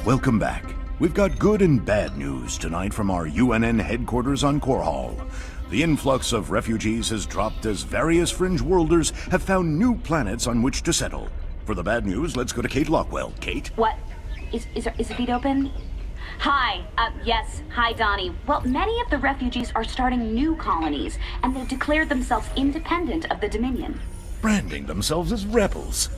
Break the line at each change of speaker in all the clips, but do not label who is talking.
Welcome back. We've got good and bad news tonight from our UNN headquarters on Korhal. The influx of refugees has dropped as various fringe worlders have found new planets on which to settle. For the bad news, let's go to Kate Lockwell. Kate?
What? Is the feed open? Hi. Yes. Hi, Donnie. Well, many of the refugees are starting new colonies, and they've declared themselves independent of the Dominion.
Branding themselves as rebels.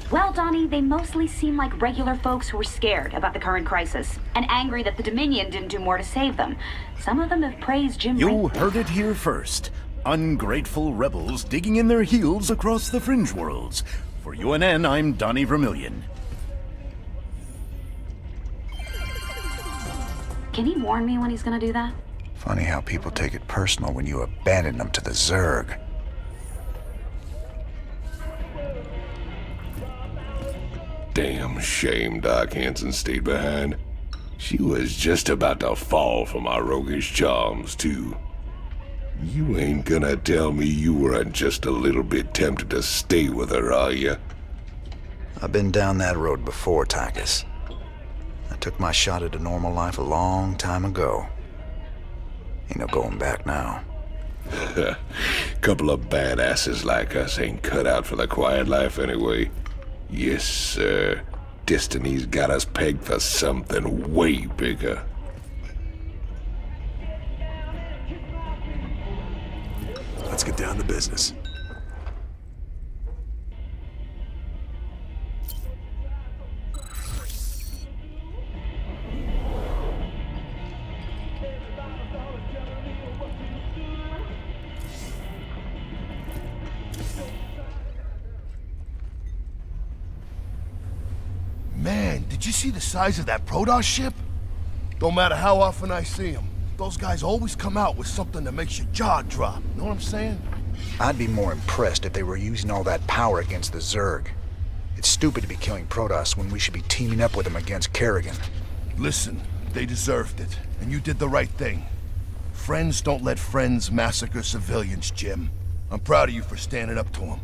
Well, Donnie, they mostly seem like regular folks who are scared about the current crisis, and angry that the Dominion didn't do more to save them. Some of them have praised Jim.
You heard it here first. Ungrateful rebels digging in their heels across the fringe worlds. For UNN, I'm Donnie Vermillion.
Can he warn me when he's gonna do that?
Funny how people take it personal when you abandon them to the Zerg.
Damn shame Doc Hanson stayed behind. She was just about to fall for my roguish charms, too. You ain't gonna tell me you weren't just a little bit tempted to stay with her, are you?
I've been down that road before, Tychus. I took my shot at a normal life a long time ago. Ain't no going back now.
Couple of badasses like us ain't cut out for the quiet life anyway. Yes, sir. Destiny's got us pegged for something way bigger.
Let's get down to business.
Man, did you see the size of that Protoss ship? Don't matter how often I see them, those guys always come out with something that makes your jaw drop. Know what I'm saying?
I'd be more impressed if they were using all that power against the Zerg. It's stupid to be killing Protoss when we should be teaming up with them against Kerrigan.
Listen, they deserved it, and you did the right thing. Friends don't let friends massacre civilians, Jim. I'm proud of you for standing up to them.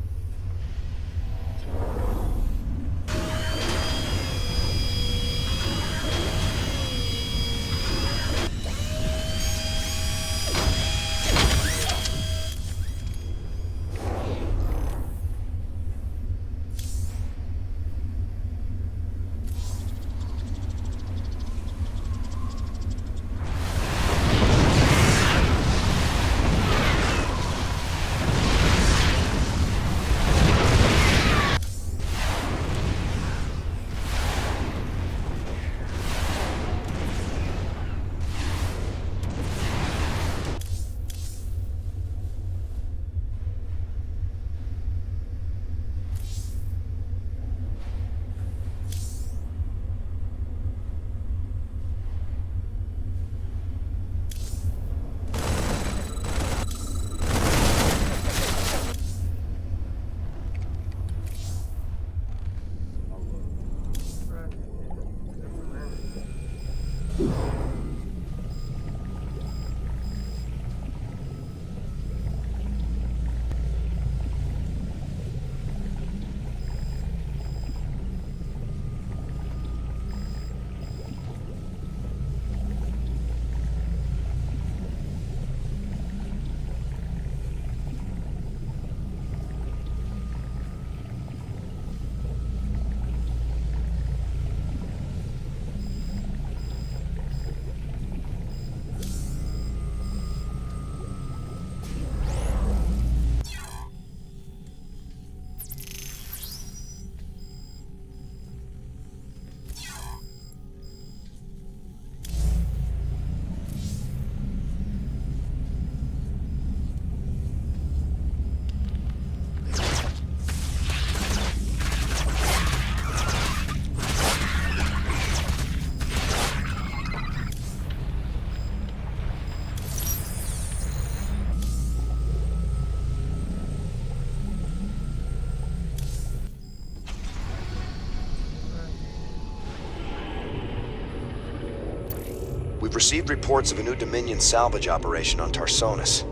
We've received reports of a new Dominion salvage operation on Tarsonis.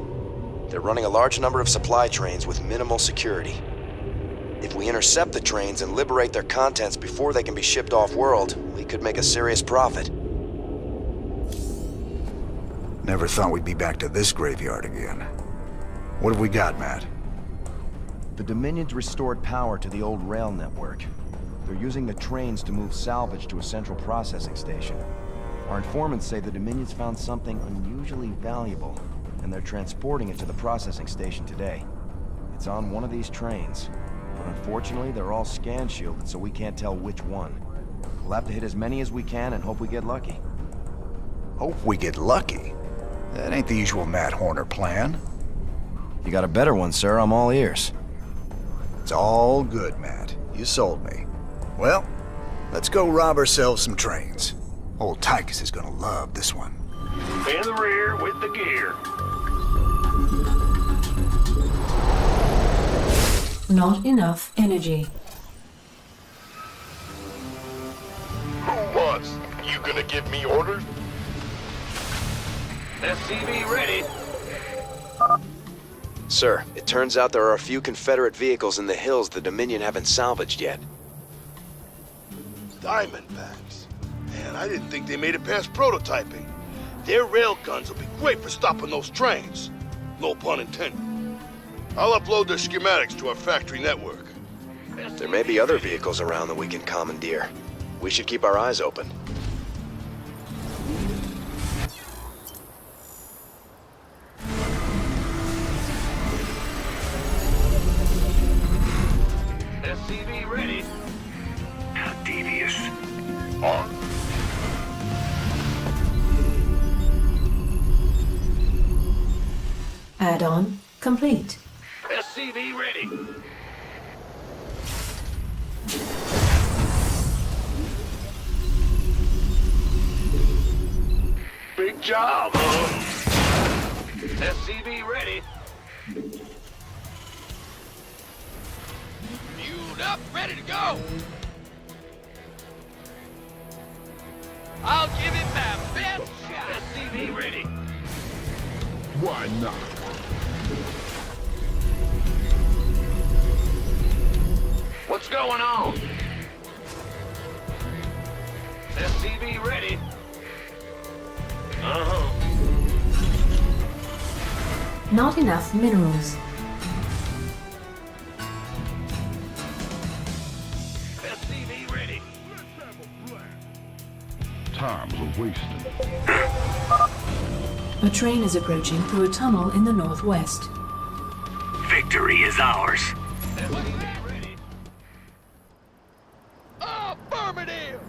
They're running a large number of supply trains with minimal security. If we intercept the trains and liberate their contents before they can be shipped off-world, we could make a serious profit.
Never thought we'd be back to this graveyard again. What have we got, Matt?
The Dominion's restored power to the old rail network. They're using the trains to move salvage to a central processing station. Our informants say the Dominion's found something unusually valuable, and they're transporting it to the processing station today. It's on one of these trains, but unfortunately they're all scan shielded, so we can't tell which one. We'll have to hit as many as we can and hope we get lucky.
Hope we get lucky? That ain't the usual Matt Horner plan.
You got a better one, sir. I'm all ears.
It's all good, Matt. You sold me. Well, let's go rob ourselves some trains. Old Tychus is gonna love this one.
In the rear with the gear.
Not enough energy.
Who wants? You gonna give me orders? SCV ready.
Sir, it turns out there are a few Confederate vehicles in the hills the Dominion haven't salvaged yet.
Diamondbacks. Man, I didn't think they made it past prototyping. Their rail guns will be great for stopping those trains. No pun intended. I'll upload their schematics to our factory network.
There may be other vehicles around that we can commandeer. We should keep our eyes open.
SCV ready. How devious. On.
Add-on complete.
SCV ready. Big job, SCV ready. Fueled up, ready to go. I'll give it my best shot. SCV ready. Why not? What's going on? SCV ready.
Not enough minerals.
SCV ready.
Time's a wasting.
A train is approaching through a tunnel in the northwest.
Victory is ours. SCV ready. Affirmative!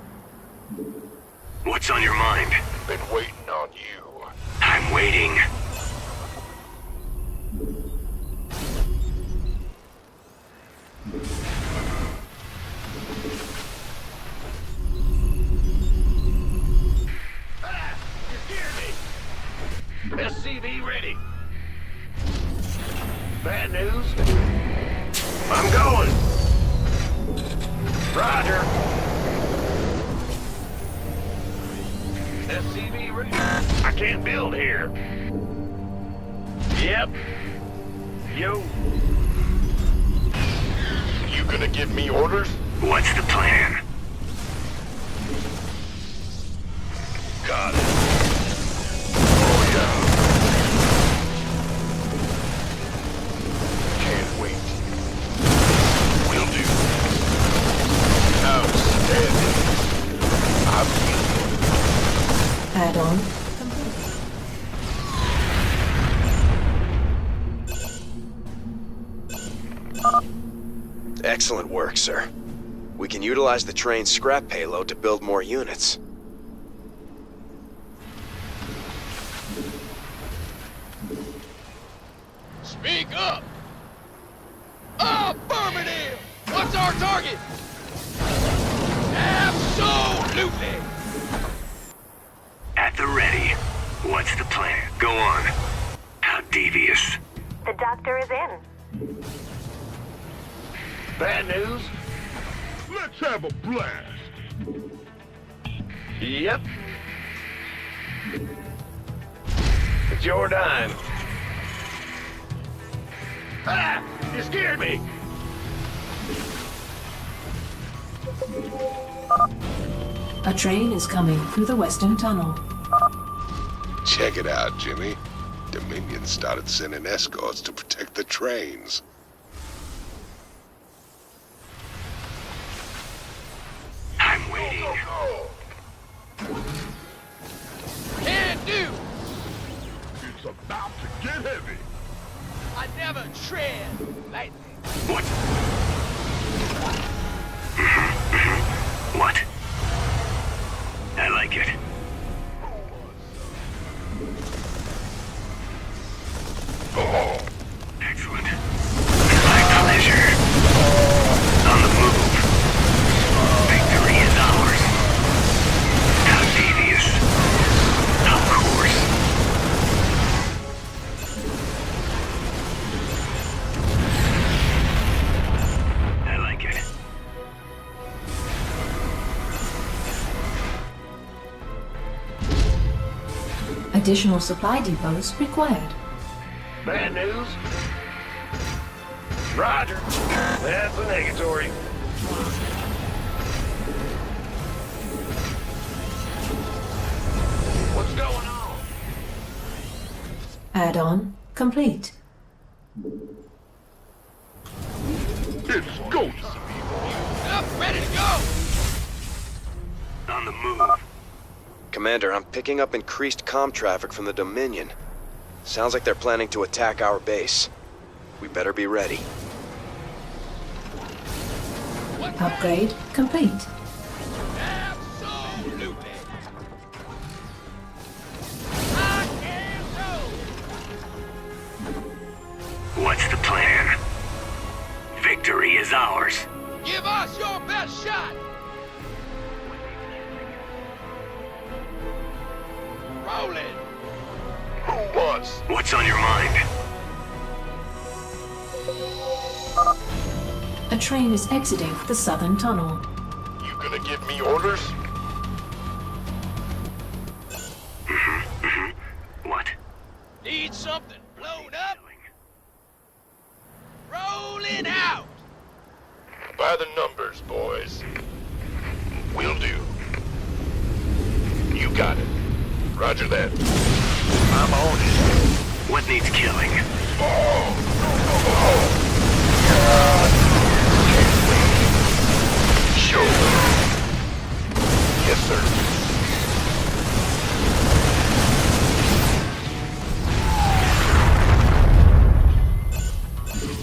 What's on your mind? Been waiting on you. I'm waiting. You scared me. SCV ready. Bad news? I'm going. Roger. SCV ready. I can't build here. Yep. Yo. You gonna give me orders? What's the plan? Got it. Oh yeah. Can't wait. Will do. Outstanding. I feel
Add-on complete.
Excellent work, sir. We can utilize the train's scrap payload to build more units.
Speak up! Affirmative! What's our target? Absolutely! At the ready. What's the plan? Go on. How devious.
The doctor is in.
Bad news?
Let's have a blast.
Yep. It's your dime. Ah! You scared me!
A train is coming through the western tunnel.
Check it out, Jimmy. Dominion started sending escorts to protect the trains.
I'm waiting.
Can do! It's about to get heavy.
I never tread lightly. What? What? I like it. Oh, excellent. My pleasure. On the move. Victory is ours. How devious. Of course. I like it.
Additional supply depots required.
Bad news? Roger. That's a negatory. What's going on?
Add-on complete.
It's go time.
Up, ready to go! On the move.
Commander, I'm picking up increased comm traffic from the Dominion. Sounds like they're planning to attack our base. We better be ready.
Upgrade complete.
Absolutely. I can go. What's the plan? Victory is ours. Give us your best shot. Rolling.
Who was?
What's on your mind?
A train is exiting the southern tunnel.
You gonna give me orders?
What? Need something blown up? Rolling out.
By the numbers, boys. Will do. You got it. Roger that. I'm on it.
What needs killing?
Sure. Yes, sir.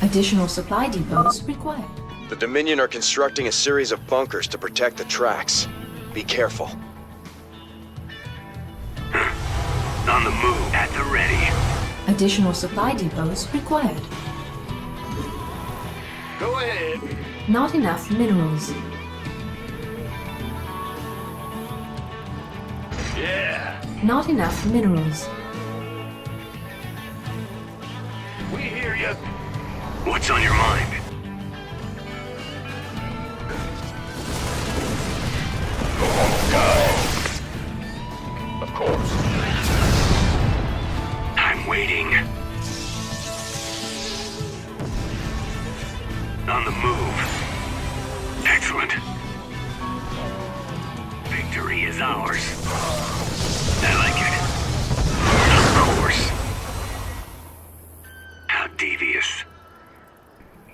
Additional supply depots required.
The Dominion are constructing a series of bunkers to protect the tracks. Be careful.
On the move, at the ready.
Additional supply depots required.
Go ahead.
Not enough minerals.
Yeah,
Not enough minerals.
we hear you. What's on your mind?
Of course.
I'm waiting. On the move. Excellent. Victory is ours. I like it. Of course. How devious.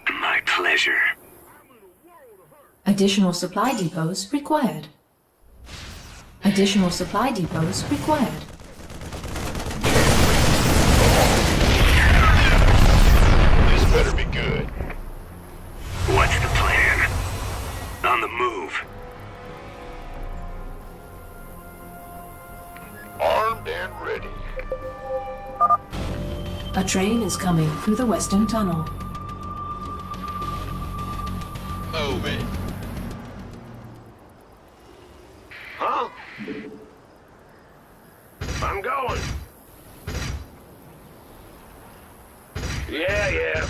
My pleasure.
Additional supply depots required. Additional supply depots required.
This better be good.
What's the plan? On the move.
Armed and ready.
A train is coming through the western tunnel.
Move it. Huh? I'm going. Yeah.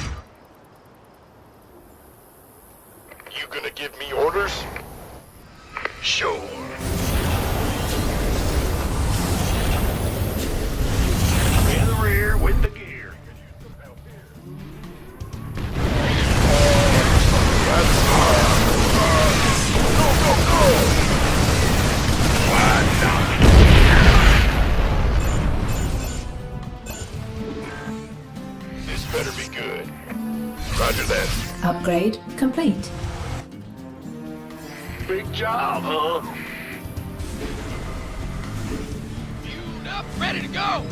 You gonna give me orders? Sure.
In the rear with the gear.
better be good. Roger that.
Upgrade complete.
Big job, huh?
Fueled up, ready to go.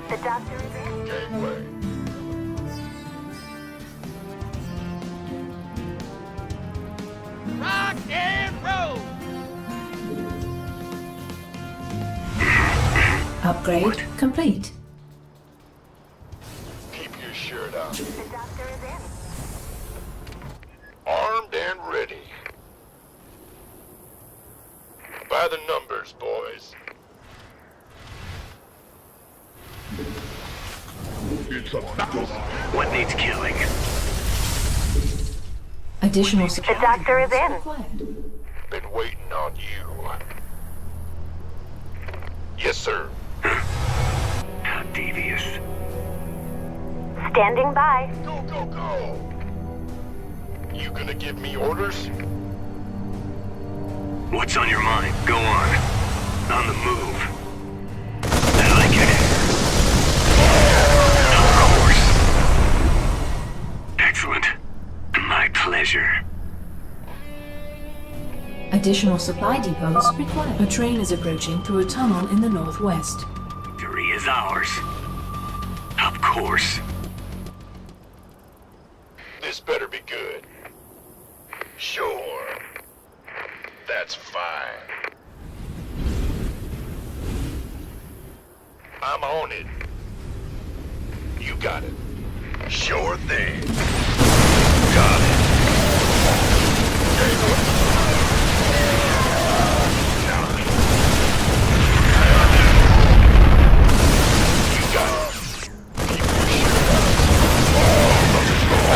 The doctor is in.
Gateway. Rock and roll.
Upgrade complete.
Keep your shirt on.
The doctor is in.
Armed and ready. By the numbers, boys. It's a battle.
What needs killing?
Additional
The
supply
doctor is
depots
in.
required.
Been waiting on you. Yes, sir.
How devious.
Standing by.
Go, go, go! You gonna give me orders?
What's on your mind? Go on. On the move. I like it. Of course. Excellent. My pleasure.
Additional supply depots required. A train is approaching through a tunnel in the northwest.
Victory is ours. Of course.
This better be good. Sure. That's fine. I'm on it. You got it. Sure thing. Got it. You got it. Keep your shirt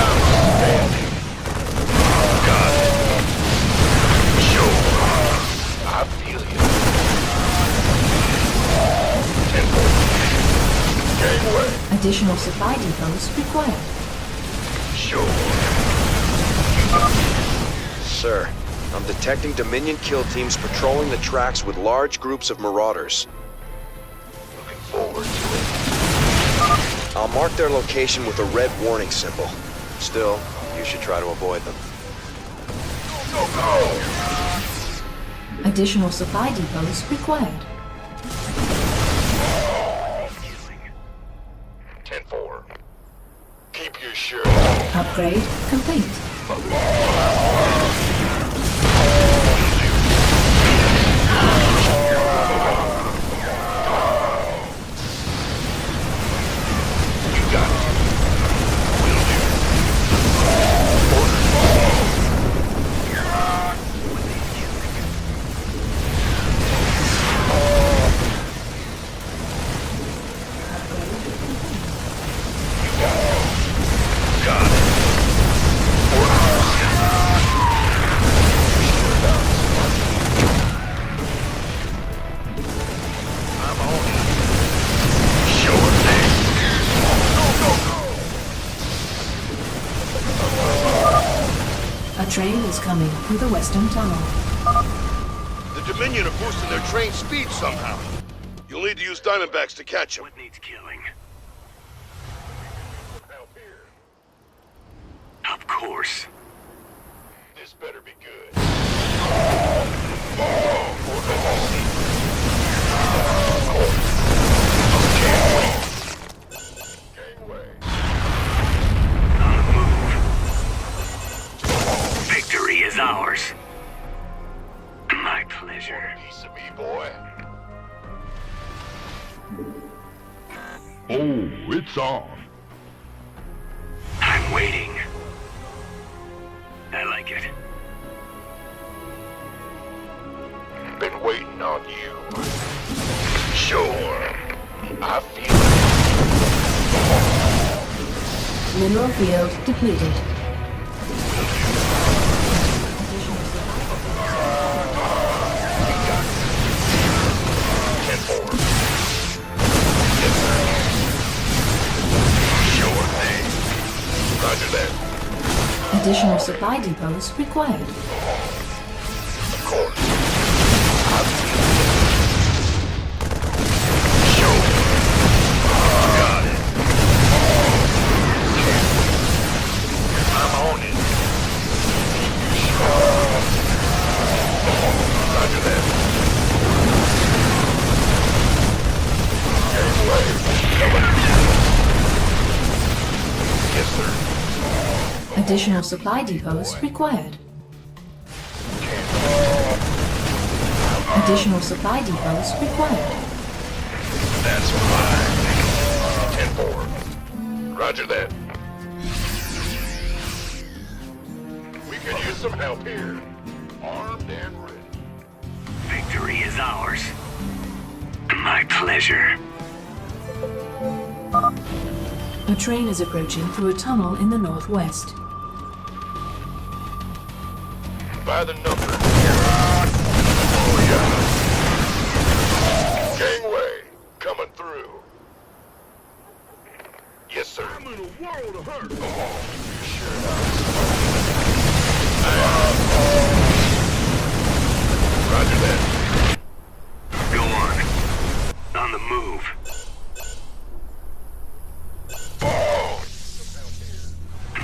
outstanding. Got it. Sure. I feel you. Gateway.
Additional supply depots required.
Sure.
Sir, I'm detecting Dominion kill teams patrolling the tracks with large groups of marauders.
Looking forward to it.
I'll mark their location with a red warning symbol. Still, you should try to avoid them.
Go, go!
Additional supply depots required.
10-4. Keep your shirt on.
Upgrade complete.
You got it. Will do. Got it. I'm on it. Sure thing. Go, go, go!
A train is coming through the western tunnel.
The Dominion are boosting their train speed somehow. You'll need to use Diamondbacks to catch them.
What needs killing?
Help here.
Of course.
This better be good. Gateway.
On the move. Victory is ours. My pleasure.
Piece of me, boy.
Oh, it's on.
I'm waiting. I like it.
Been waiting on you. Sure. I feel it.
Mineral field depleted.
Sure thing. Roger that.
Additional supply depots required.
Of course. I feel it. Sure. Got it.
Additional supply depots required. Additional supply depots required.
That's fine. 10-4. Roger that. We could use some help here. Armed and ready.
Victory is ours. My pleasure.
A train is approaching through a tunnel in the northwest.
By the number. Oh, yeah. Gangway, coming through. Yes, sir. I'm in a world of hurt. Oh, sure Roger that.
Go on. On the move.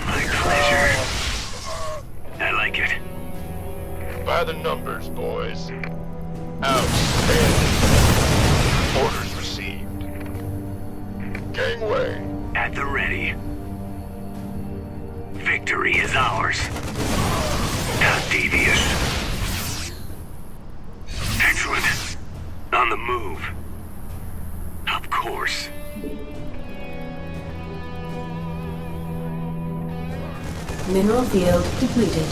My pleasure. I like it.
By the numbers, boys. Outstanding. Orders received. Gangway.
At the ready. Victory is ours. Not devious. Excellent. On the move. Of course.
Mineral field depleted.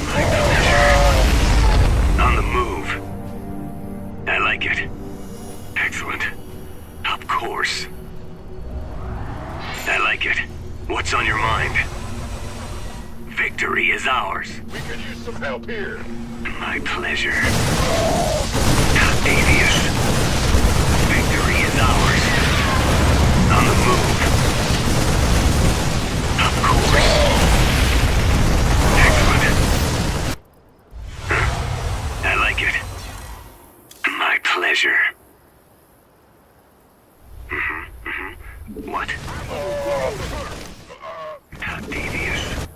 My pleasure. On the move. I like it. Excellent. Of course. I like it. What's on your mind? Victory is ours.
We could use some help here.
My pleasure. Not devious. Victory is ours. On the move. Of course. Excellent. I like it. My pleasure. What? Not devious.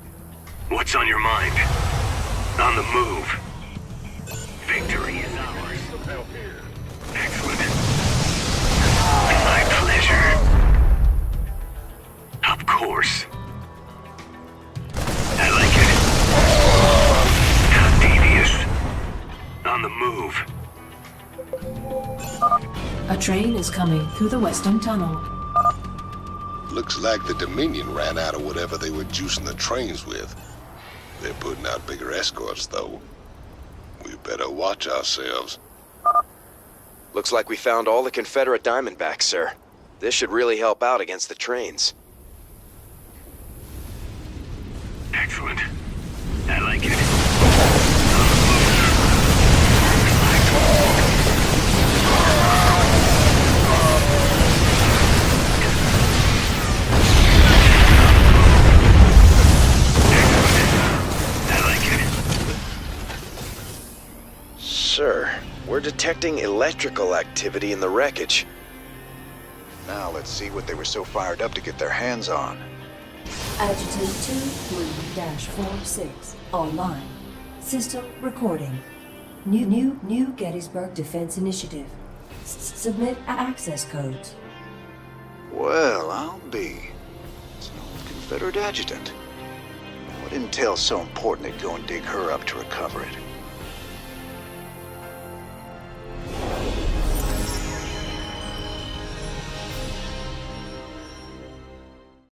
What's on your mind? On the move. Victory is ours. Excellent. My pleasure. Of course. I like it. Not devious. On the move.
A train is coming through the western tunnel.
Looks like the Dominion ran out of whatever they were juicing the trains with. They're putting out bigger escorts, though. We better watch ourselves.
Looks like we found all the Confederate Diamondbacks, sir. This should really help out against the trains.
Excellent. I like it.
Sir, we're detecting electrical activity in the wreckage.
Now let's see what they were so fired up to get their hands on.
Adjutant 23-46 online. System recording. New Gettysburg Defense Initiative. Submit access codes.
Well, I'll be. It's an old Confederate adjutant. What intel's so important they'd go and dig her up to recover it?